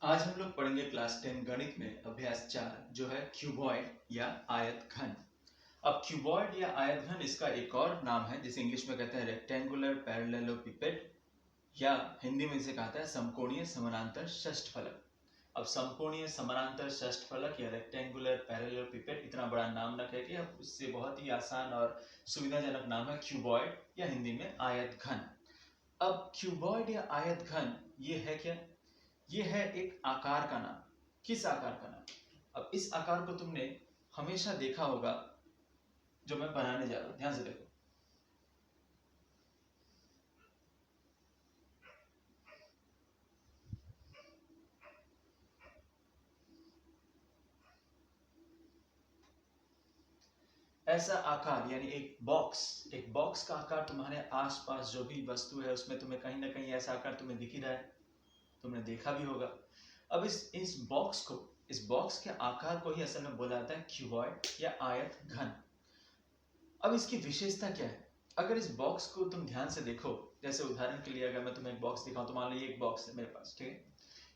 आज हम लोग पढ़ेंगे क्लास 10 गणित में अभ्यास 4 जो है क्यूबॉइड या आयतघन। अब क्यूबॉइड या आयतघन इसका एक और नाम है जिसे इंग्लिश में कहते हैं रेक्टेंगुलर पैरेललोपिपेड या हिंदी में इसे कहता है समकोणीय समानांतर षष्ठफलक। अब समकोणीय समानांतर षष्ठफलक या रेक्टेंगुलर पैरेललोपिपेड इतना बड़ा नाम न कह के अब उससे बहुत ही आसान और सुविधाजनक नाम है क्यूबॉइड या हिंदी में आयतघन। अब क्यूबॉइड या आयतघन ये है क्या? ये है एक आकार का नाम। किस आकार का नाम? अब इस आकार को तुमने हमेशा देखा होगा जो मैं बनाने जा रहा हूं, ध्यान से देखो। ऐसा आकार यानी एक बॉक्स का आकार तुम्हारे आसपास जो भी वस्तु है उसमें तुम्हें कहीं ना कहीं ऐसा आकार तुम्हें दिख ही रहा है, तुमने देखा भी होगा। अब इस बॉक्स के आकार को ही असल में बोला जाता है क्यूबॉइड या आयतघन। अब इसकी विशेषता क्या है? अगर इस बॉक्स को तुम ध्यान से देखो, जैसे उदाहरण के लिए अगर मैं तुम्हें एक बॉक्स दिखाऊं तो मान लो ये एक बॉक्स है मेरे पास, ठीक है।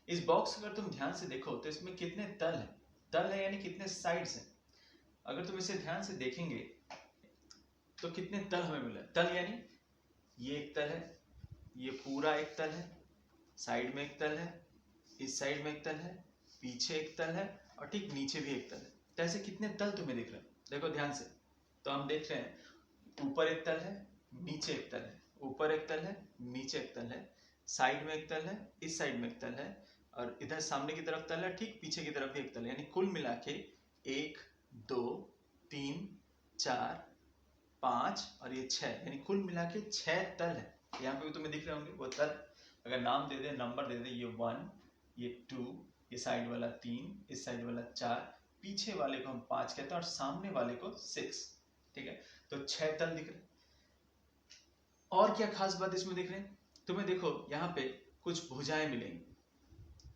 इस बॉक्स को अगर तुम ध्यान से देखो तो इसमें कितने तल है यानी कितने साइड्स हैं। अगर तुम इसे ध्यान से देखेंगे तो कितने तल हमें मिल रहे हैं। तल यानी ये एक तल है, ये पूरा एक तल है, साइड में एक तल है, इस साइड में एक तल है, पीछे एक तल है और ठीक नीचे भी एक तल है। तो ऐसे कितने तल तुम्हें दिख रहे हैं? देखो ध्यान से। तो हम देख रहे हैं ऊपर एक तल है, नीचे एक तल है, ऊपर एक तल है, नीचे एक तल है, साइड में एक तल है, इस साइड में एक तल है और इधर सामने की तरफ तल है, ठीक पीछे की तरफ भी एक तल है। यानी कुल मिला के 1 2 3 4 5 और ये 6, यानी कुल मिला के 6 तल है। यहाँ पे भी तुम्हें दिख रहे होंगे वो तल। अगर नाम दे दे, नंबर दे दे, ये 1, ये 2, ये साइड वाला 3, इस साइड वाला 4, पीछे वाले को हम 5 कहते हैं और सामने वाले को 6, ठीक है। तो 6 तल दिख रहे। और क्या खास बात इसमें दिख रहे हैं तुम्हें? देखो यहाँ पे कुछ भुजाएं मिलेंगी।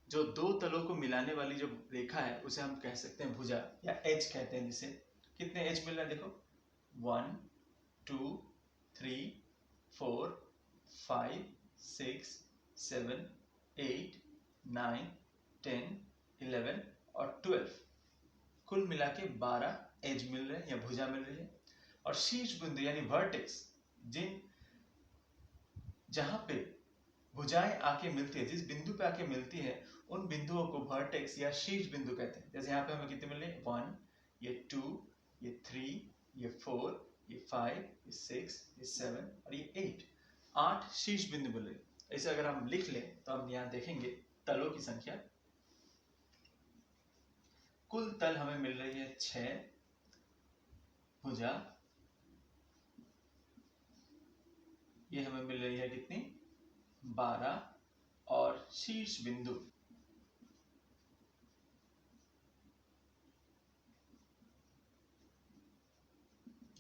जो दो तलों को मिलाने वाली जो रेखा है उसे हम कह सकते हैं भुजा या एज कहते हैं जिसे। कितने एज मिल रहे हैं देखो, 1 2 3 4 5 6 7 8 9 10 11 और 12, कुल मिला के 12 एज मिल रहे हैं या भुजा मिल रही है। और शीर्ष बिंदु यानी वर्टेक्स, जहां पे भुजाएं आके मिलती है, जिस बिंदु पे आके मिलती है, उन बिंदुओं को वर्टेक्स या शीर्ष बिंदु कहते हैं। जैसे यहाँ पे हमें कितने मिल रहे हैं? 1, ये 2, ये 3, ये 4, ये 5, ये 6, ये 7 और ये 8, 8 शीर्ष बिंदु मिल रहे हैं। इसे अगर हम लिख लें तो हम यहाँ देखेंगे तलों की संख्या। कुल तल हमें मिल रही है 6, भुजा ये हमें मिल रही है कितनी? 12 और शीर्ष बिंदु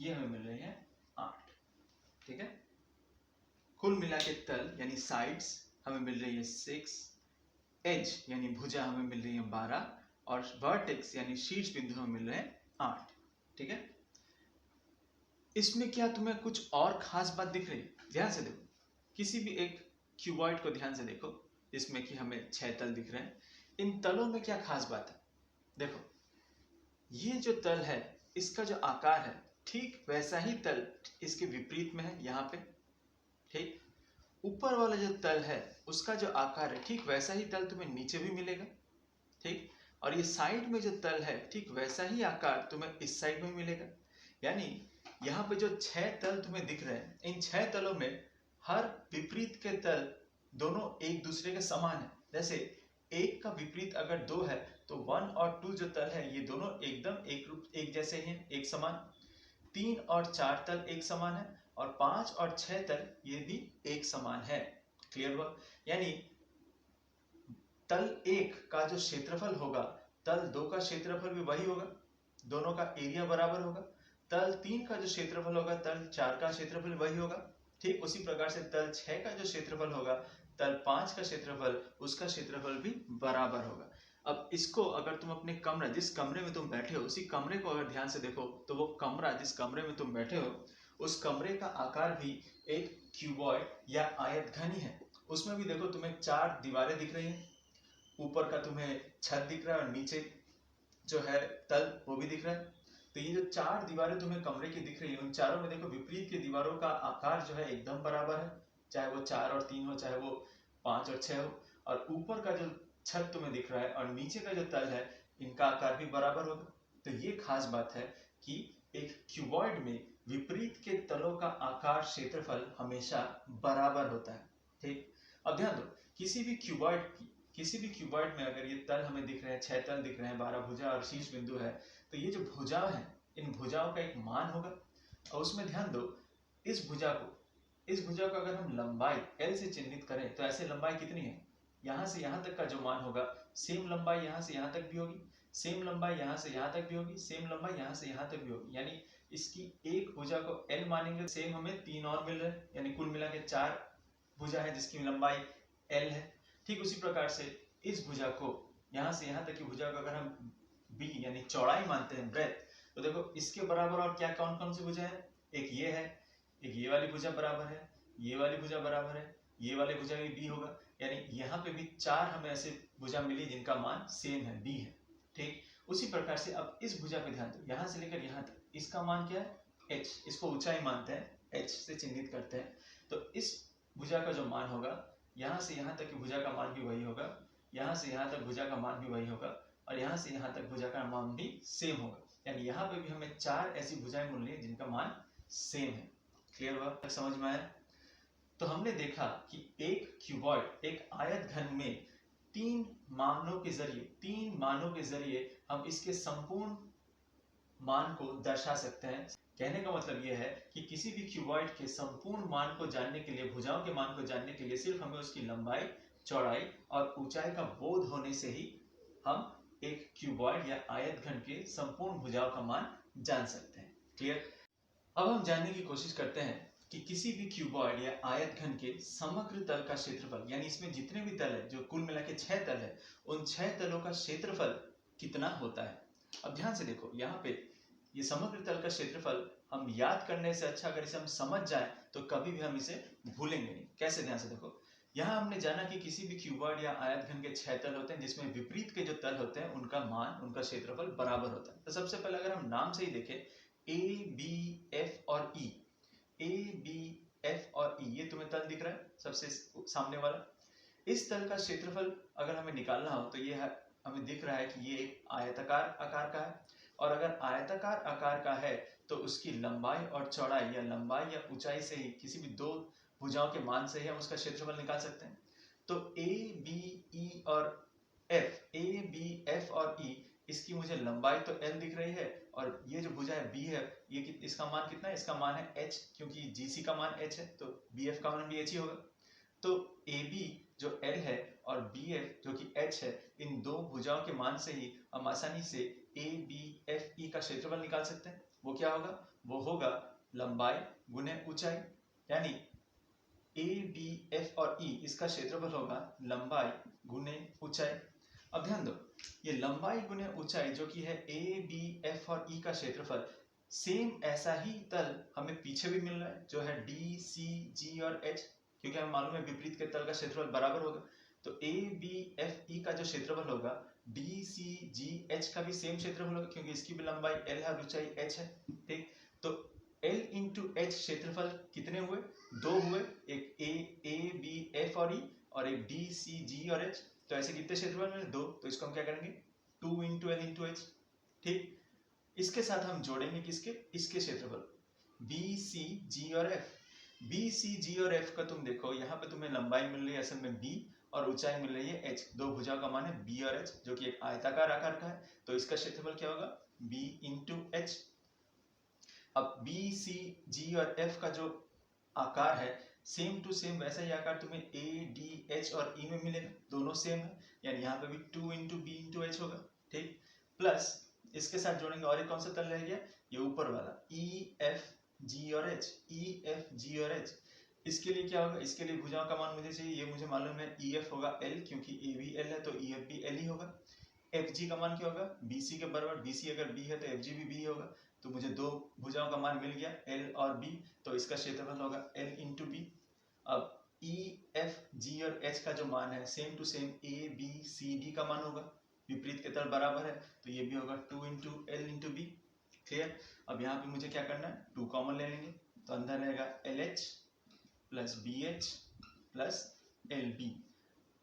ये हमें मिल रही है 8, ठीक है। कुल मिला के तल यानी साइड्स हमें मिल रही है 6, एज यानी भुजा हमें मिल रही है 12 और वर्टेक्स यानी शीर्ष बिंदु हमें मिल रहे हैं 8, ठीक है। इसमें क्या तुम्हें कुछ और खास बात दिख रही है? ध्यान से देखो, किसी भी एक क्यूबॉइड को ध्यान से देखो जिसमें कि हमें 6 तल दिख रहे हैं। इन तलों में क्या खास बात है? देखो ये जो तल है इसका जो आकार है ठीक वैसा ही तल इसके विपरीत में है यहाँ पे, ठीक। ऊपर वाला जो तल है उसका जो आकार है ठीक वैसा ही तल तुम्हें नीचे भी मिलेगा, ठीक। और ये साइड में जो तल है ठीक वैसा ही आकार तुम्हें इस साइड में मिलेगा। यानी यहाँ पे जो 6 तल तुम्हें दिख रहे हैं, इन 6 तलों में हर विपरीत के तल दोनों एक दूसरे के समान है। जैसे एक का विपरीत अगर 2 है तो 1 और 2 जो तल है ये दोनों एकदम एक जैसे हैं, एक समान। 3 और 4 तल एक समान है और 5 और 6 तल ये भी एक समान है। क्लियर हुआ? यानी तल 1 का जो क्षेत्रफल होगा तल 2 का क्षेत्रफल भी वही होगा, दोनों का एरिया बराबर होगा। तल 3 का जो क्षेत्रफल होगा तल 4 का क्षेत्रफल वही होगा, ठीक। उसी प्रकार से तल 6 का जो क्षेत्रफल होगा तल 5 का क्षेत्रफल उसका क्षेत्रफल भी बराबर होगा। अब इसको अगर तुम अपने कमरा, जिस कमरे में तुम बैठे हो उसी कमरे को अगर ध्यान से देखो तो वो कमरा जिस कमरे में तुम बैठे हो उस कमरे का आकार भी एक क्यूबॉइड या आयतघन ही है। उसमें भी देखो तुम्हें 4 दीवारें दिख रही हैं, ऊपर का तुम्हें छत दिख रहा है और नीचे जो है तल वो भी दिख रहा है। तो ये जो 4 दीवारें तुम्हें कमरे की दिख रही है, उन चारों में देखो विपरीत की दीवारों का आकार जो है एकदम बराबर है, चाहे वो 4 और 3 हो, चाहे वो 5 और 6 हो। और ऊपर का जो छत तुम्हें दिख रहा है और नीचे का जो तल है, इनका आकार भी बराबर होगा। तो ये खास बात है कि एक क्यूबॉइड में विपरीत के तलों का आकार क्षेत्रफल हमेशा बराबर होता है। ठीक, अब ध्यान दो, किसी भी क्यूबॉइड में अगर ये तल हमें दिख रहे हैं, 6 तल दिख रहे हैं, 12 भुजा और शीर्ष बिंदु है, तो ये जो भुजा है, इन भुजाओं का एक मान होगा। और उसमें ध्यान दो, इस भुजा को अगर हम लंबाई L से चिन्हित करें तो ऐसे लंबाई कितनी है, यहाँ से यहाँ तक का जो मान होगा, सेम लंबाई यहाँ से यहाँ तक भी होगी, सेम लंबाई यहाँ से यहाँ तक भी होगी, सेम लंबाई यहाँ से यहाँ तक भी होगी। यानी इसकी एक भुजा को L मानेंगे, सेम हमें 3 और मिल रहे हैं, यानी कुल मिला के 4 भुजा है जिसकी लंबाई L है। ठीक उसी प्रकार से इस भुजा को, यहाँ से यहाँ तक की भुजा को अगर हम B यानी चौड़ाई मानते हैं, ब्रेथ, तो देखो इसके बराबर और क्या कौन कौन सी भुजा है, एक ये है, एक ये वाली भुजा बराबर है, ये वाली भुजा बराबर है, ये वाली भुजा भी B होगा। यानी यहाँ पे भी 4 हमें ऐसे भुजा मिली जिनका मान सेम है, B है। ठीक, उसी प्रकार से अब इस भुजा पे ध्यान दो, यहाँ से लेकर यहाँ तक इसका मान क्या है, H, इसको ऊंचाई मानते हैं, H से चिन्हित करते हैं। तो इस भुजा का जो मान होगा, यहाँ से यहाँ तक की भुजा का मान भी वही होगा, यहाँ से यहाँ तक भुजा का मान भी वही होगा, और यहाँ से यहाँ तक भुजा का मान भी सेम होगा। यानी यहाँ पे भी हमें 4 ऐसी भुजाएं मिल रही है जिनका मान सेम है। क्लियर हुआ, समझ में आया? तो हमने देखा कि एक क्यूबॉइड, एक आयत घन में 3 मानों के जरिए हम इसके संपूर्ण मान को दर्शा सकते हैं। कहने का मतलब यह है कि किसी भी क्यूबॉइड के संपूर्ण मान को जानने के लिए, भुजाओं के मान को जानने के लिए सिर्फ हमें उसकी लंबाई, चौड़ाई और ऊंचाई का बोध होने से ही हम एक क्यूबॉइड या आयत घन के संपूर्ण भुजाओं का मान जान सकते हैं। क्लियर? अब हम जानने की कोशिश करते हैं कि किसी भी क्यूबॉइड या आयत घन के समग्र तल का क्षेत्रफल, यानी इसमें जितने भी तल है, जो कुल मिला के 6 तल है, उन 6 तलों का क्षेत्रफल कितना होता है। अब ध्यान से देखो, यहाँ पे ये समग्र तल का क्षेत्रफल हम याद करने से अच्छा अगर इसे हम समझ जाए तो कभी भी हम इसे भूलेंगे नहीं। कैसे? ध्यान से देखो, यहाँ हमने जाना कि किसी भी क्यूबॉइड या आयत घन के 6 तल होते हैं जिसमें विपरीत के जो तल होते हैं उनका मान, उनका क्षेत्रफल बराबर होता है। तो सबसे पहले अगर हम नाम से ही देखें, A, B, F और E, A, B, F और E, ये तुम्हें तल दिख रहा है सबसे सामने वाला। इस तल का क्षेत्रफल अगर हमें निकालना हो तो ये हमें दिख रहा है कि ये एक आयताकार आकार का है, और अगर आयताकार आकार का है तो उसकी लंबाई और चौड़ाई, या लंबाई या ऊंचाई से ही, किसी भी 2 भुजाओं के मान से ही हम उसका क्षेत्रफल निकाल सकते हैं। तो A, B, E और F, A, B, F और E, इसकी मुझे लंबाई तो L दिख रही है, और ये जो भुजा है B है, ये इसका मान कितना है, इसका मान है H, क्योंकि GC का मान H है तो BF का मान भी H ही होगा। तो AB जो L है और BF जो कि H है, इन 2 भुजाओं के मान से ही हम आसानी से ABFE का क्षेत्रफल निकाल सकते हैं। वो क्या होगा? वो होगा लंबाई गुने ऊंचाई, यानी ABF और E, इसका क्षेत्रफल होगा लंबाई गुने ऊंचाई। अब ध्यान दो, ये लंबाई गुने ऊंचाई जो कि है ABF और E का क्षेत्रफल, सेम ऐसा ही तल हमें पीछे भी मिल रहा है जो है DCG और H, क्योंकि हमें मालूम है विपरीत के तल का क्षेत्रफल बराबर होगा। तो ABFE का जो क्षेत्रफल होगा, DCGH का भी सेम क्षेत्रफल होगा, क्योंकि इसकी भी लंबाई L है और ऊंचाई H है। ठीक, तो L इंटू H क्षेत्रफल कितने हुए? 2 हुए, एक ABF और E और एक DCG और H। तो ऐसे कितने क्षेत्रफल मिले? 2। तो इसको हम क्या करेंगे? 2 इंटू L इंटू H। ठीक, इसके साथ हम जोड़ेंगे किसके? इसके क्षेत्रफल BCG और F। BCG और F का तुम देखो, यहाँ पे तुम्हें लंबाई मिल रही है असल में B, और ऊंचाई मिल रही है H। 2 भुजाओं का मान है B और H, जो कि एक आयताकार आकार का है, तो इसका क्षेत्रफल क्या होगा? B into H। अब BCG और F का जो आकार है, सेम टू सेम वैसा ही आकार तुम्हें A, D, H और E में मिलेगा, दोनों सेम है, यानी यहाँ पे भी 2 इंटू B इंटू H होगा। ठीक, प्लस इसके साथ जोड़ेंगे और एक कौन सा तल रह गया? ये ऊपर वाला EFG और H, EFG और H। इसके लिए क्या होगा? इसके लिए भुजाओं का मान मुझे चाहिए, ये मुझे मालूम है EF होगा L, क्योंकि A भी L है तो EF भी L ही होगा। FG का मान क्या होगा? BC के बराबर, BC अगर B है तो FG भी B होगा, तो मुझे 2 भुजाओं का मान मिल गया L और B, तो इसका क्षेत्रफल होगा L इंटू B। अब ई एफ जी और एच का जो मान है same to same A B C D का मान होगा, विपरीत के तल बराबर है तो ये भी होगा 2 into L into B. Clear. अब यहाँ पे मुझे क्या करना है, 2 कॉमन ले लेंगे तो अंदर रहेगा L H plus B H plus L B.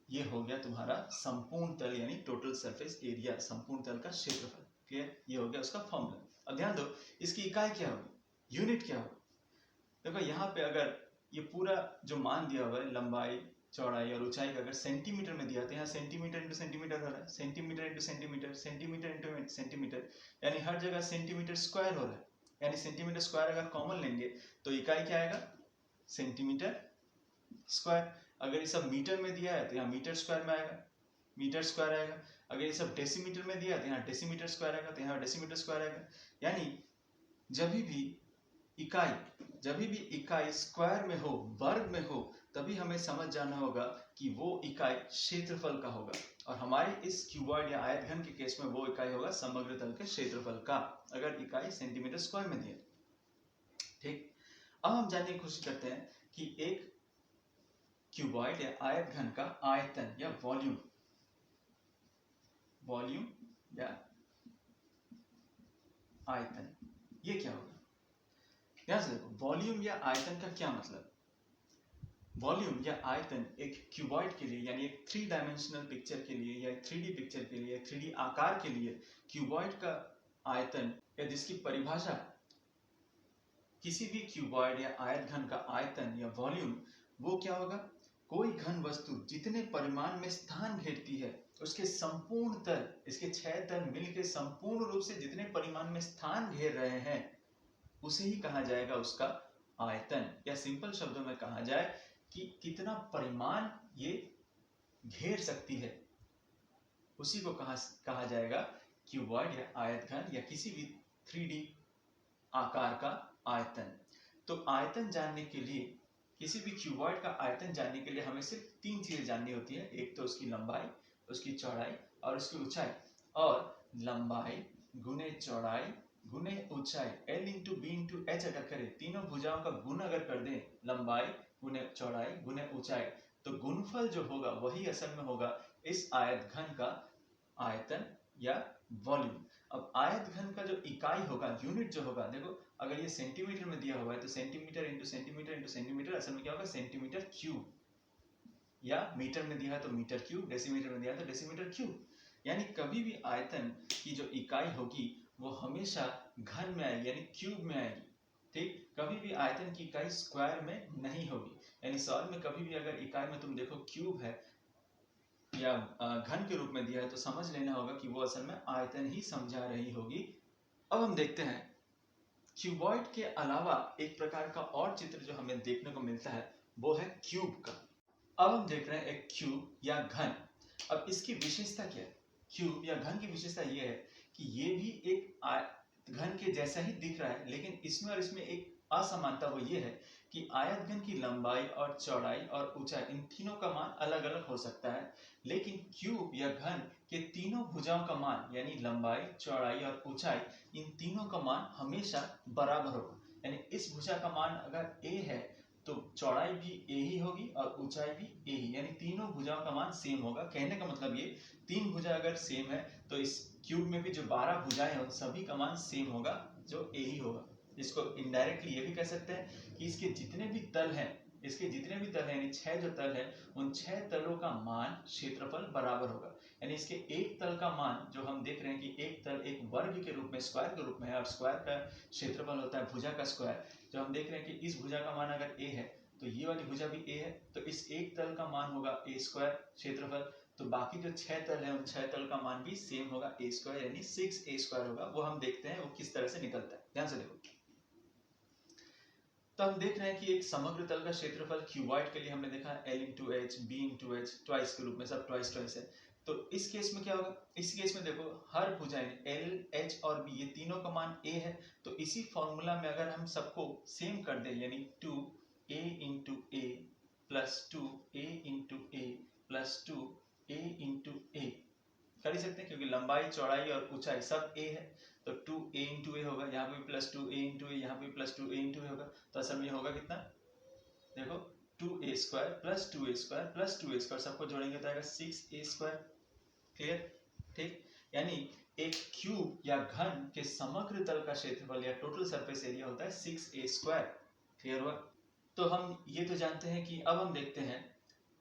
ये हो गया तुम्हारा संपूर्ण तल यानी टोटल सरफेस एरिया, संपूर्ण तल का क्षेत्रफल। क्लियर, ये हो गया उसका फॉर्मूला। अब ध्यान दो इसकी इकाई क्या होगी, यूनिट क्या होगी। देखो यहाँ पे अगर ये पूरा जो मान दिया हुआ है लंबाई चौड़ाई और ऊंचाई का अगर सेंटीमीटर में दिया तो यहाँ सेंटीमीटर इंटू सेंटीमीटर हो रहा है, centimetre into centimetre, centimetre into centimetre, यानी हर जगह सेंटीमीटर स्क्वायर हो रहा है। यानी सेंटीमीटर स्क्वायर अगर कॉमन लेंगे तो इकाई क्या आएगा, सेंटीमीटर स्क्वायर। अगर ये सब मीटर में दिया है तो यहाँ मीटर स्क्वायर में आएगा, मीटर स्क्वायर आएगा। अगर ये सब डेसीमीटर में दिया है तो यहाँ डेसीमीटर स्क्वायर आएगा, तो यहाँ डेसीमीटर स्क्वायर आएगा। यानी जब भी इकाई स्क्वायर में हो, वर्ग में हो, तभी हमें समझ जाना होगा कि वो इकाई क्षेत्रफल का होगा। और हमारे इस क्यूबॉइड या आयतघन के केस में वो इकाई होगा समग्र तल के क्षेत्रफल का, अगर इकाई सेंटीमीटर स्क्वायर में दिया। ठीक, अब हम जानने की कोशिश करते हैं कि एक क्यूबॉइड या आयतघन का आयतन या वॉल्यूम या आयतन ये क्या होगा। ध्यान से देखो, वॉल्यूम या आयतन का क्या मतलब। वॉल्यूम या आयतन एक क्यूबॉइड के लिए यानी एक 3 डायमेंशनल पिक्चर के लिए या 3D पिक्चर के लिए, 3D आकार के लिए क्यूबॉइड का आयतन या जिसकी परिभाषा किसी भी क्यूबॉइड या आयतघन का आयतन या वॉल्यूम, वो क्या होगा, कोई घन वस्तु जितने परिमाण में स्थान घेरती है उसके संपूर्ण तल, इसके 6 तल मिलकर संपूर्ण रूप से जितने परिमाण में स्थान घेर रहे हैं उसे ही कहा जाएगा उसका आयतन। या सिंपल शब्दों में कहा जाए कि कितना परिमाण ये घेर सकती है, उसी को कहा जाएगा क्यूबॉइड या आयतघन या किसी भी 3D आकार का आयतन। तो आयतन जानने के लिए, किसी भी क्यूबॉइड का आयतन जानने के लिए हमें सिर्फ 3 चीजें जाननी होती है। एक तो उसकी लंबाई, उसकी चौड़ाई और उसकी ऊंचाई। और लंबाई गुने चौड़ाई गुने ऊंचाई, L into B into H अगर करें, तीनों भुजाओं का गुण अगर कर दें, लंबाई गुने चौड़ाई गुने ऊंचाई, तो गुणफल जो होगा वही असल में होगा इस आयतघन का आयतन या वॉल्यूम। अब आयतघन का जो इकाई होगा, यूनिट जो होगा, देखो अगर ये सेंटीमीटर में दिया हुआ है तो centimetre into centimetre into centimetre असल में क्या होगा, सेंटीमीटर क्यूब। या मीटर में दिया है तो मीटर क्यूब, डेसीमीटर में दिया है तो डेसीमीटर क्यूब। यानी कभी भी आयतन की जो इकाई होगी वो हमेशा घन में आएगी यानी क्यूब में आएगी। ठीक, कभी भी आयतन की इकाई स्क्वायर में नहीं होगी। यानी सवाल में कभी भी अगर इकाई में तुम देखो क्यूब है या घन के रूप में दिया है तो समझ लेना होगा कि वो असल में आयतन ही समझा रही होगी। अब हम देखते हैं क्यूबॉइड के अलावा एक प्रकार का और चित्र जो हमें देखने को मिलता है वो है क्यूब का। अब हम देख रहे हैं एक क्यूब या घन। अब इसकी विशेषता क्या है, क्यूब या घन की विशेषता ये है कि ये भी एक घन के जैसा ही दिख रहा है, लेकिन इसमें और इसमें एक असमानता वो ये है कि आयतघन की लंबाई और चौड़ाई और ऊंचाई इन तीनों का मान अलग अलग हो सकता है, लेकिन क्यूब या घन के तीनों भुजाओं का मान यानी लंबाई चौड़ाई और ऊंचाई, इन तीनों का मान हमेशा बराबर होगा। यानी इस भुजा का मान अगर a है तो चौड़ाई भी a ही होगी और ऊंचाई भी a ही, यानी तीनों भुजाओं का मान सेम होगा। कहने का मतलब ये, 3 भुजा अगर सेम है तो इस क्यूब में भी जो 12 भुजाएं हैं उन सभी का मान सेम होगा जो a ही होगा। इसको इनडायरेक्टली ये भी कह सकते हैं कि इसके जितने भी तल हैं यानी 6 जो तल है उन 6 तलों का मान क्षेत्रफल बराबर होगा। यानी इसके एक तल का मान जो हम देख रहे हैं कि एक तल एक वर्ग के रूप में, स्क्वायर के रूप में है और स्क्वायर का क्षेत्रफल होता है भुजा का स्क्वायर। जो हम देख रहे हैं कि इस भुजा का मान अगर a है तो ये वाली भुजा भी a है, तो इस एक तल का मान होगा a स्क्वायर क्षेत्रफल। तो बाकी जो 6 तल है उन 6 तल का मान भी सेम होगा a स्क्वायर यानी 6a स्क्वायर होगा। वो हम देखते हैं वो किस तरह से निकलता है, ध्यान से देखो। तो हम देख रहे हैं कि एक समग्र तल का क्षेत्रफल क्यूबॉइड के लिए हमने देखा L into H, B into H, twice के रूप में, सब ट्वाइस है। तो इस केस में क्या होगा, इस केस में देखो हर भुजाएं L, H और B ये तीनों का मान A है, तो इसी फॉर्मूला में अगर हम सबको सेम कर दें यानी 2a इंटू ए प्लस 2a इंटू ए प्लस 2a इंटू ए कर ही सकते हैं, क्योंकि लंबाई चौड़ाई और ऊंचाई सब a है तो 2a इंटू ए होगा, यहाँ पे प्लस 2a इंटू ए, यहाँ पे प्लस 2a इंटू ए होगा। तो असल में होगा कितना, देखो 2a² plus 2a² plus 2a², सबको जोड़ेंगे तो आएगा 6a²। क्लियर? ठीक, यानी एक क्यूब या घन के समग्र तल का क्षेत्रफल या टोटल सरफेस एरिया होता है 6a²। क्लियर हुआ? तो हम ये तो जानते हैं कि अब हम देखते हैं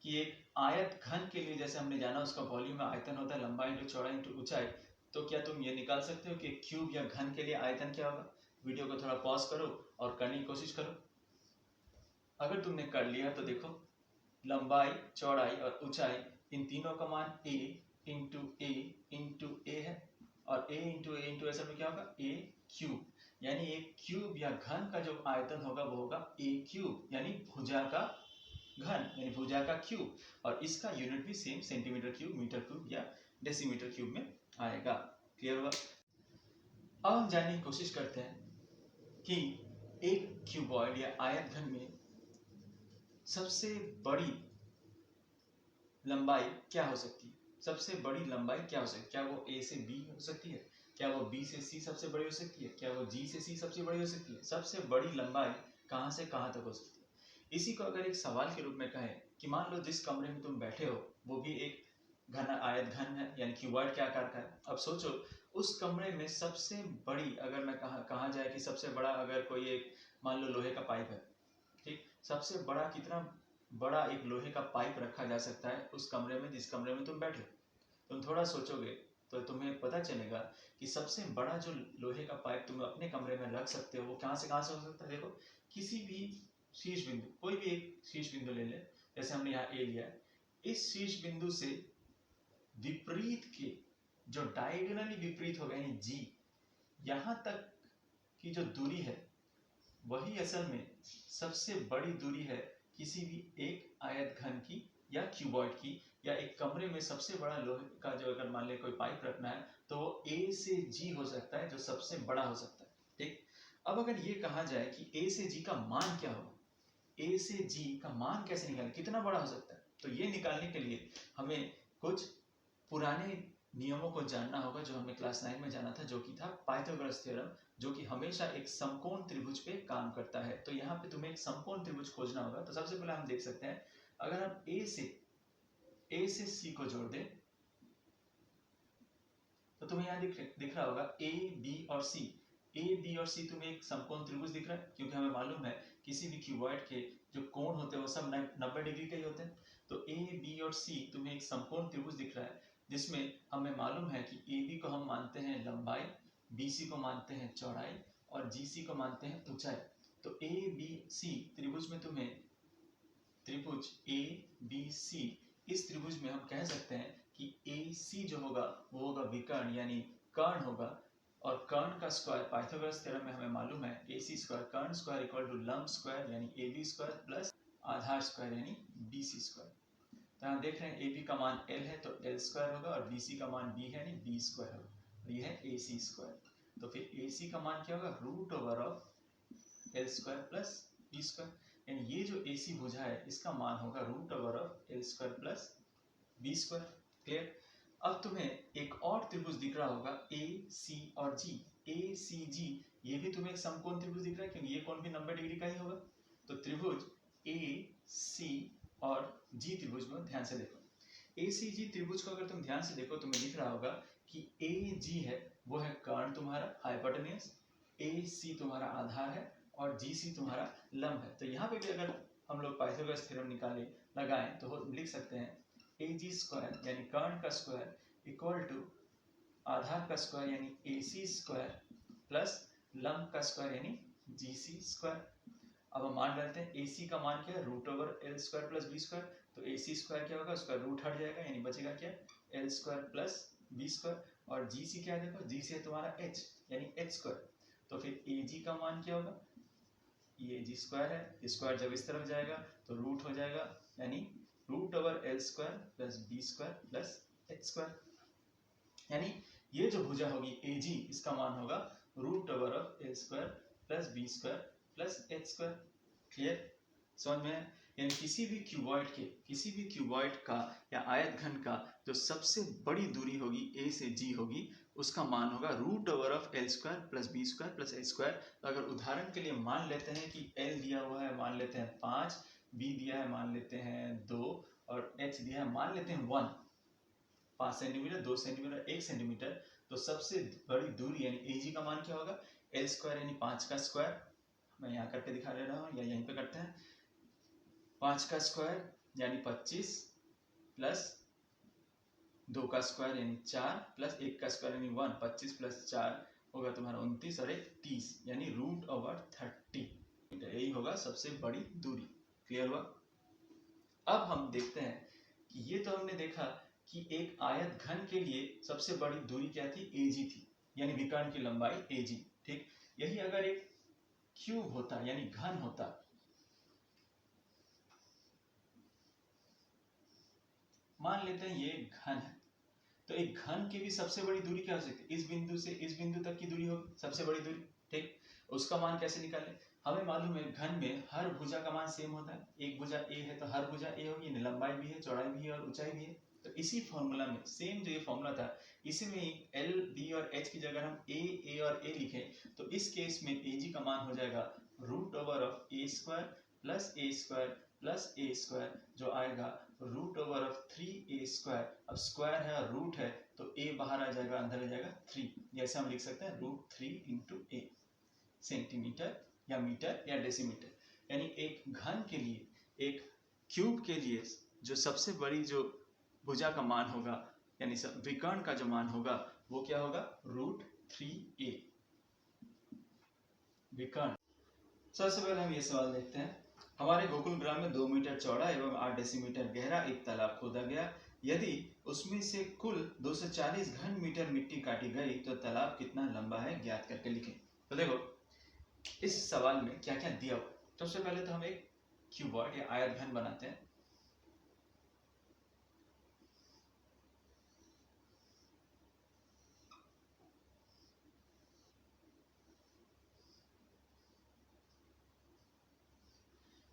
कि एक आयत घन के लिए जैसे हमने जाना उसका वॉल्यूम में आयतन होता है लंबाई इंटू चौड़ाई इंटू ऊंचाई, तो क्या तुम ये निकाल सकते हो कि क्यूब या घन के लिए आयतन क्या होगा? वीडियो को थोड़ा पॉज करो और करने की कोशिश करो। अगर तुमने कर लिया तो देखो, लंबाई, चौड़ाई और ऊंचाई, इन तीनों का मान a इंटू a है, और a इंटू ऐसा में क्या होगा? a cube. यानी एक क्यूब या घन का जो आयतन होगा वो होगा a क्यूब, यानी भुजा का घन, यानी भुजा का क्यूब। और इसका यूनिट भी same centimetre cube, metre cube या डेसीमीटर क्यूब में आएगा। क्लियर हुआ? अब हम जानने की कोशिश करते हैं कि एक क्यूबॉइड या आयत घन में सबसे बड़ी लंबाई क्या हो सकती है? सबसे बड़ी लंबाई क्या हो सकती है? क्या वो a से b हो सकती है? क्या वो b से c सबसे बड़ी हो सकती है? क्या वो g से c सबसे बड़ी हो सकती है? सबसे बड़ी लंबाई कहां से कहां तक हो सकती है? इसी को अगर एक सवाल के रूप में कहें कि मान लो जिस कमरे में तुम बैठे हो वो भी एक घन आयत घन है, यानी क्यूबॉइड के आकार का है। अब सोचो उस कमरे में सबसे बड़ी, अगर मैं कहा जाए कि सबसे बड़ा अगर कोई एक मान लो लोहे का पाइप है, ठीक, सबसे बड़ा कितना बड़ा एक लोहे का पाइप रखा जा सकता है उस कमरे में जिस कमरे में तुम बैठे हो? तुम थोड़ा सोचोगे तो तुम्हें पता चलेगा कि सबसे बड़ा जो लोहे का पाइप तुम अपने कमरे में रख सकते हो वो कहां से हो सकता है? देखो, किसी भी शीर्ष बिंदु, कोई भी एक शीर्ष बिंदु ले ले, जैसे हमने यहाँ ए लिया है, इस शीर्ष बिंदु से विपरीत के जो डायगोनली विपरीत होगा यानी जी, यहां तक की जो दूरी है वही असल में सबसे बड़ी दूरी है किसी भी एक आयत घन की या क्यूबॉइड की, या एक कमरे में सबसे बड़ा लोहे का जो अगर मान ले कोई पाइप रखना है तो वो A से G हो सकता है, जो सबसे बड़ा हो सकता है। ठीक, अब अगर ये कहा जाए कि A से G का मान क्या होगा, A से G का मान कैसे निकालें, कितना बड़ा हो सकता है, तो ये निकालने के लिए हमें कुछ पुराने नियमों को जानना होगा जो हमने क्लास 9 में जाना था, जो कि था पाइथागोरस थ्योरम, जो कि हमेशा एक समकोण त्रिभुज पे काम करता है। तो यहाँ पे तुम्हें एक समकोण त्रिभुज खोजना होगा। तो सबसे पहले हम देख सकते हैं, अगर हम A से C को जोड़ दें तो तुम्हें यहाँ दिख रहा होगा A, B और C। A, B और C तुम्हें एक समकोण त्रिभुज दिख रहा है, क्योंकि हमें मालूम है किसी भी क्यूबॉइड के जो कोण होते हैं वो सब 90 डिग्री के ही होते हैं। तो A, B और C तुम्हें एक समकोण त्रिभुज दिख रहा है, जिसमें हमें मालूम है कि AB को हम मानते हैं लंबाई, BC को मानते हैं चौड़ाई और GC को मानते हैं ऊंचाई। तो ABC त्रिभुज में तुम्हें त्रिभुज ABC, इस त्रिभुज में हम कह सकते हैं कि AC जो होगा वो होगा विकर्ण यानी कर्ण होगा, और कर्ण का स्क्वायर पाइथागोरस थ्योरम में हमें मालूम है AC स्क्वायर कर्ण स्क्वायर इक्वल टू लंब स्क्वायर यानी AB स्क्वायर प्लस आधार स्क्वायर यानी BC स्क्वायर। तो यहाँ देख रहे हैं AB का मान L है तो L स्क्वायर होगा, और BC का मान B है यानी B स्क्वायर होगा, और ये है AC स्क्वायर। तो फिर AC का मान क्या होगा? Root over of L square plus B square, यानी ये जो AC भुजा है इसका मान होगा root over of L square plus B square. Clear? अब तुम्हें एक और त्रिभुज दिख रहा होगा AC और G। ACG ये भी तुम्हें एक समकोण त्रिभुज दिख रहा है, क्योंकि ये कोण भी 90 डिग्री का ही होगा। तो त्रिभुज AC और G त्रिभुज में ध्यान से देखो। ACG त्रिभुज को अगर तुम ध्यान से देखो तुम्हें दिख रहा होगा कि AG है वो है कर्ण तुम्हारा हाइपोटेन्यूज, AC तुम्हारा आधार है और GC तुम्हारा लंब है। तो यहाँ पे भी अगर हम लोग पाइथागोरस थ्योरम लगाएं तो हम लिख सकते हैं AG स्क्वायर यानी कर्ण का स्क्वायर इक्वल टू आधार का स्क्वायर यानी AC स्क्वायर प्लस लंब का स्क्वायर यानी GC स्क्वायर। अब हम मान लेते हैं AC का मान क्या है? Root over L square plus B square. तो AC स्क्वायर क्या होगा? उसका रूट हट जाएगा यानी बचेगा क्या? L square plus B square. और GC क्या है? देखो GC है तुम्हारा H यानी H स्क्वायर। तो फिर AG का मान क्या होगा? ये AG स्क्वायर है, स्क्वायर जब इस तरफ जाएगा तो रूट हो जाएगा यानी root over L square plus B square plus H square. यानी ये जो भुजा होगी AG इसका मान होगा root over of L square plus B square plus H square. Clear? समझ में? यानी किसी भी क्यूबॉइड का या आयत घन का जो सबसे बड़ी दूरी होगी A से G होगी, उसका मान होगा root over of L square plus B square plus H square. तो अगर उदाहरण के लिए मान लेते हैं कि L दिया हुआ है, मान लेते हैं 5, बी दिया है मान लेते हैं 2 और एच दिया है मान लेते हैं 1, 5 सेंटीमीटर, 2 सेंटीमीटर, 1 सेंटीमीटर। तो सबसे बड़ी दूरी यानी एजी का मान क्या होगा, एल स्क्वायर यानी 5 का स्क्वायर, मैं यहाँ करके दिखा दे रहा हूँ या यहीं पे करते हैं, 5 का स्क्वायर यानी 25 प्लस 2 का स्क्वायर यानी 4 प्लस 1 का स्क्वायर यानी 1, 25 प्लस 4 होगा तुम्हारा 29 और 1 30 यानी √30। यही होगा सबसे बड़ी दूरी। क्लियर हुआ? अब हम देखते हैं कि ये तो हमने देखा कि एक आयत घन के लिए सबसे बड़ी दूरी क्या थी, एजी थी, यानी विकर्ण की लंबाई एजी। ठीक, यही अगर एक क्यूब होता यानी घन होता, मान लेते हैं ये घन है, तो एक घन की भी सबसे बड़ी दूरी क्या हो सकती है, इस बिंदु से इस बिंदु तक की दूरी होगी सबसे बड़ी दूरी। ठीक, उसका मान कैसे निकालें, हमें मालूम है घन में हर भुजा का मान सेम होता है, एक भुजा ए है तो हर भुजा ए होगी, लंबाई भी है, चौड़ाई भी है और ऊंचाई भी है। तो इसी फॉर्मूला में सेम जो ये फॉर्मूला था, इसी में एल बी और एच की जगह हम ए और ए लिखें तो इस केस में एजी का मान हो जाएगा √ए² प्लस ए² प्लस ए² जो आएगा √3a²। अब स्क्वायर है और रूट है तो a बाहर आ जाएगा, अंदर आ जाएगा 3, जैसे हम लिख सकते हैं √3 × a, सेंटीमीटर या मीटर या डेसीमीटर। यानी एक घन के लिए, एक क्यूब के लिए जो सबसे बड़ी जो भुजा का मान होगा यानी विकर्ण का जो मान होगा वो क्या होगा, √3a विकर्ण। सबसे पहले हम ये सवाल देखते हैं, हमारे गोकुल ग्राम में 2 मीटर चौड़ा एवं 8 डेसीमीटर गहरा एक तालाब खोदा गया, यदि उसमें से कुल 240 घन मीटर मिट्टी काटी गई तो तालाब कितना लंबा है ज्ञात करके लिखें। तो देखो इस सवाल में क्या क्या दिया हुआ। सबसे पहले तो हम एक क्यूबॉइड या आयत घन बनाते हैं।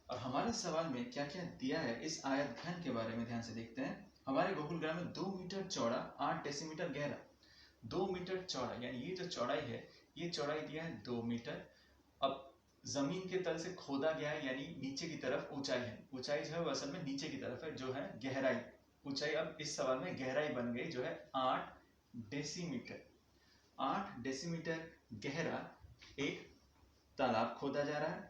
और हमारे सवाल में क्या क्या दिया है इस आयत घन के बारे में ध्यान से देखते हैं। हमारे गोकुल ग्राम में 2 मीटर चौड़ा 8 डेसीमीटर गहरा, 2 मीटर चौड़ा यानी ये जो चौड़ाई है ये चौड़ाई दिया है 2 मीटर। अब जमीन के तल से खोदा गया है यानी नीचे की तरफ ऊंचाई है, ऊंचाई जो है वो असल में नीचे की तरफ है, जो है गहराई, ऊंचाई अब इस सवाल में गहराई बन गई जो है 8 डेसीमीटर। 8 डेसीमीटर गहरा एक तालाब खोदा जा रहा है।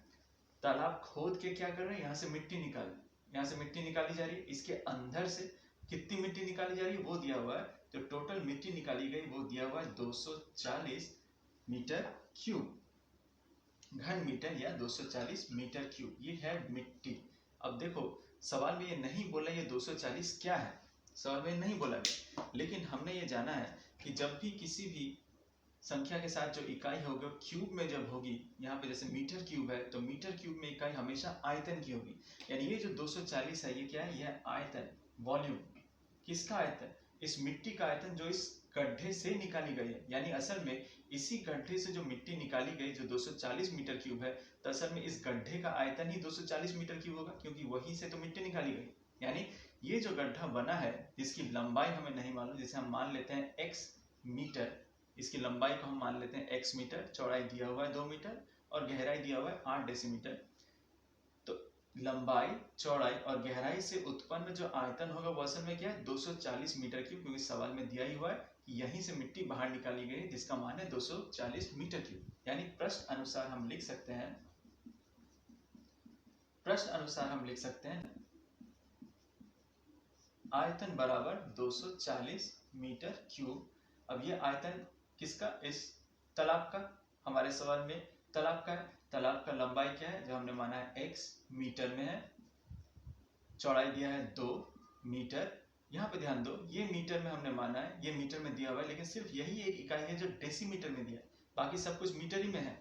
तालाब खोद के क्या कर रहे हैं, यहाँ से मिट्टी निकाल, यहाँ से मिट्टी निकाली जा रही है, इसके अंदर से कितनी मिट्टी निकाली जा रही है वो दिया हुआ है, तो टोटल मिट्टी निकाली गई वो दिया हुआ है 240 मीटर क्यूब, घन मीटर या 240 मीटर क्यूब, ये है मिट्टी। अब देखो सवाल में ये नहीं बोला ये 240 क्या है, सवाल में नहीं बोला गया, लेकिन हमने ये जाना है कि जब भी किसी भी संख्या के साथ जो इकाई होगी क्यूब में जब होगी, यहाँ पे जैसे मीटर क्यूब है तो मीटर क्यूब में इकाई हमेशा आयतन की होगी, यानी ये जो 240 है ये क्या है, यह आयतन, वॉल्यूम। किसका आयतन, इस मिट्टी का आयतन जो इस गड्ढे से निकाली गई है, यानी असल में इसी गड्ढे से जो मिट्टी निकाली गई जो 240 मीटर क्यूब है, तो असल में इस गड्ढे का आयतन ही 240 मीटर क्यूब होगा क्योंकि वहीं से तो मिट्टी निकाली गई। यानी ये जो गड्ढा बना है जिसकी लंबाई हमें नहीं मालूम, जिसे हम मान लेते हैं x मीटर, इसकी लंबाई को हम मान लेते हैं x मीटर, चौड़ाई दिया हुआ है 2 मीटर और गहराई दिया हुआ है 8 डेसीमीटर। तो लंबाई, चौड़ाई और गहराई से उत्पन्न जो आयतन होगा वो असल में क्या है, 240 मीटर क्यूब, क्योंकि सवाल में दिया ही हुआ है कि यहीं से मिट्टी बाहर निकाली गई जिसका मान है 240 मीटर क्यूब। यानी प्रश्न अनुसार हम लिख सकते हैं, प्रश्न अनुसार हम लिख सकते हैं आयतन बराबर 240 मीटर क्यूब। अब ये आयतन किसका, इस तालाब का, हमारे सवाल में तालाब का है, तालाब का लंबाई क्या है जो हमने माना है x मीटर में है, चौड़ाई दिया है 2 मीटर, यहाँ पे ध्यान दो ये मीटर में हमने माना है, ये मीटर में दिया हुआ है, लेकिन सिर्फ यही एक इकाई है जो डेसीमीटर में दिया है, बाकी सब कुछ मीटर ही में है।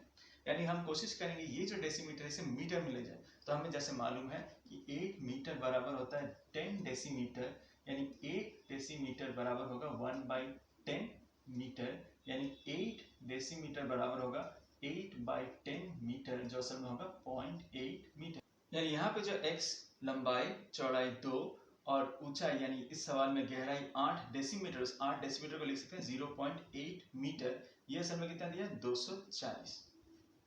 यानी हम कोशिश करेंगे ये जो डेसीमीटर इसे मीटर में ले जाए, तो हमें जैसे मालूम है कि 1 मीटर बराबर होता है 10 डेसीमीटर, यानी 1 डेसीमीटर बराबर होगा 1/10 मीटर, यानी 8 डेसीमीटर बराबर होगा 8/10 मीटर, जो असल में होगा 0.8 मीटर। यानी यहाँ पे जो x लंबाई, चौड़ाई 2 और ऊंचाई यानी इस सवाल में गहराई 8 डेसीमीटर, 8 डेसीमीटर को लिख सकते हैं 0.8 मीटर, ये असल में कितना दिया है 240।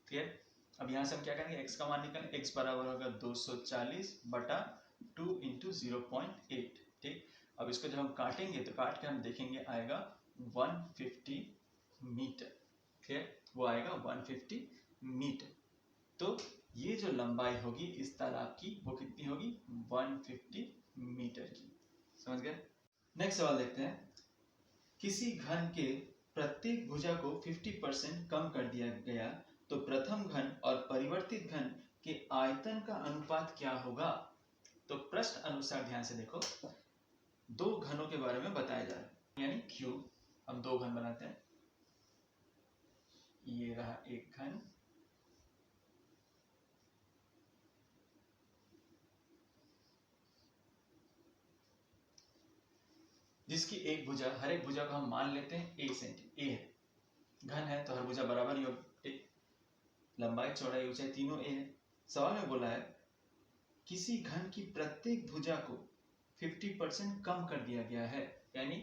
क्लियर? अब यहाँ से हम क्या करेंगे, x का मान निकालें, x बराबर होगा 240 बटा 2 इंटू 0.8। ठीक, अब इसको जब हम काटेंगे तो काट के हम देखेंगे आएगा 150 मीटर। ठीक, वो आएगा 150 मीटर। तो ये जो लंबाई होगी इस तालाब की वो कितनी होगी, 150 मीटर की। समझ गए। नेक्स्ट सवाल देखते हैं। किसी घन के प्रत्येक भुजा को 50% कम कर दिया गया तो प्रथम घन और परिवर्तित घन के आयतन का अनुपात क्या होगा। तो प्रश्न अनुसार ध्यान से देखो, दो घनों के बारे में बताया जा रहा है, यानी क्यूब। हम दो घन बनाते हैं, ये रहा एक घन, जिसकी एक भुजा, हर एक भुजा को हम मान लेते हैं 1 सेंटी। ए है, घन है तो हर भुजा बराबर ही होगी। लंबाई चौड़ाई ऊंचाई तीनों ए है। सवाल में बोला है किसी घन की प्रत्येक भुजा को 50% कम कर दिया गया है, यानी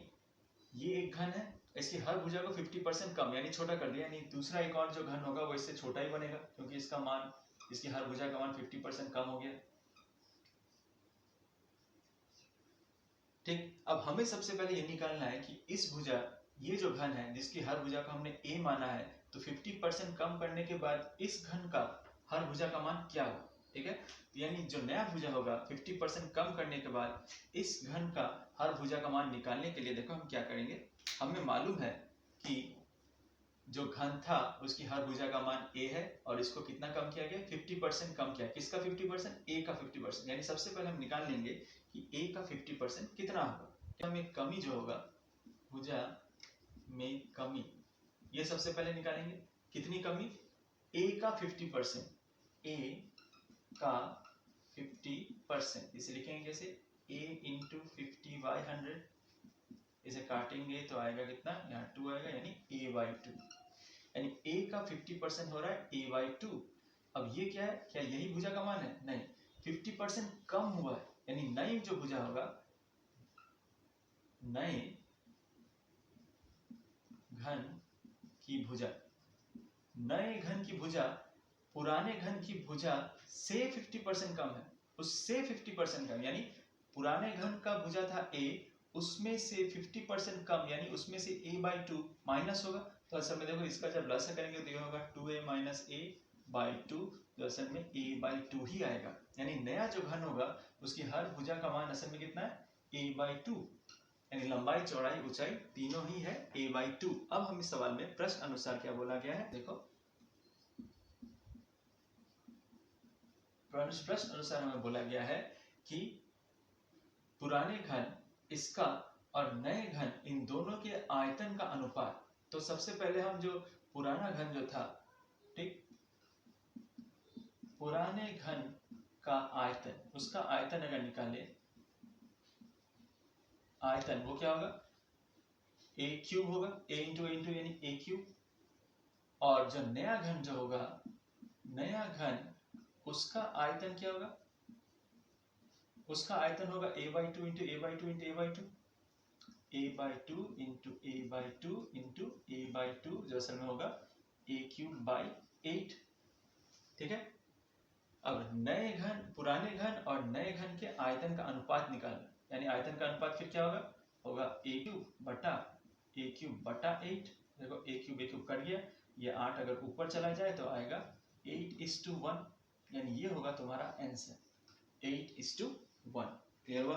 ये एक घन है, इसकी हर भुजा को 50% कम यानी छोटा कर दिया, यानी दूसरा एक और जो घन होगा वो इससे छोटा ही बनेगा क्योंकि इसका मान, इसकी हर भुजा का मान 50% कम हो गया। ठीक, अब हमें सबसे पहले ये निकालना है कि इस भुजा, ये जो घन है जिसकी हर भुजा को हमने a माना है, तो 50% कम करने के बाद इस घन का हर भुजा का मान क्या होगा। ठीक है, यानी जो नया भुजा होगा 50% कम करने के बाद इस घन का हर भुजा का मान निकालने के लिए देखो हम क्या करेंगे। हमें मालूम है कि जो घन था उसकी हर भुजा का मान a है और इसको कितना कम किया गया, 50% कम किया। किसका 50%, a का 50%। यानी सबसे पहले हम निकाल लेंगे कि a का 50% कितना होगा। हमें कमी जो होगा, भुजा में कमी, ये सबसे पहले निकालेंगे। कितनी कमी, a का 50%, a का 50%, इसे लिखेंगे कैसे, a इंटू 50/100। इसे काटेंगे तो आएगा कितना, यहाँ 2 आएगा, यानी a/2, यानी a का 50% हो रहा है a/2। अब ये क्या है, क्या यही भुजा का मान है, नहीं, 50% कम हुआ है, यानी नई जो भुजा होगा, नए घन की भुजा, नए घन की भुजा पुराने घन की भुजा से 50% कम है, उससे 50% कम, यानी पुराने घन का भुजा था a, उसमें से 50% कम, यानी उसमें से a/2 माइनस होगा। तो असल में देखो इसका जब लसा करेंगे तो ये होगा 2a माइनस a/2, जो असल में a/2 ही आएगा। यानी नया जो घन होगा उसकी हर भुजा का मान असल में कितना है, a/2, यानी लंबाई चौड़ाई ऊंचाई तीनों ही है a/2। अब हम इस सवाल में प्रश्न अनुसार क्या बोला गया है, देखो प्रश्न अनुसार हमें बोला गया है कि पुराने घन इसका और नए घन इन दोनों के आयतन का अनुपात। तो सबसे पहले हम जो पुराना घन जो था, ठीक, पुराने घन का आयतन, उसका आयतन अगर निकाले, आयतन वो क्या होगा, a क्यूब होगा, a इंटू यानी a क्यूब। और जो नया घन जो होगा, नया घन उसका आयतन क्या होगा, उसका आयतन होगा a/2 into a/2 into a/2, a/2 into a/2 into a/2, जो असल में होगा a³/8। ठीक है, अब नए घन, पुराने घन और नए घन के आयतन का अनुपात निकालना, यानी आयतन का अनुपात फिर क्या होगा, होगा a³ बटा 8। देखो a³ कट गया, ये 8 अगर ऊपर चला जाए तो आएगा 8:1, यानी ये होगा तुम्हारा आंसर 8:1। क्लियर हुआ।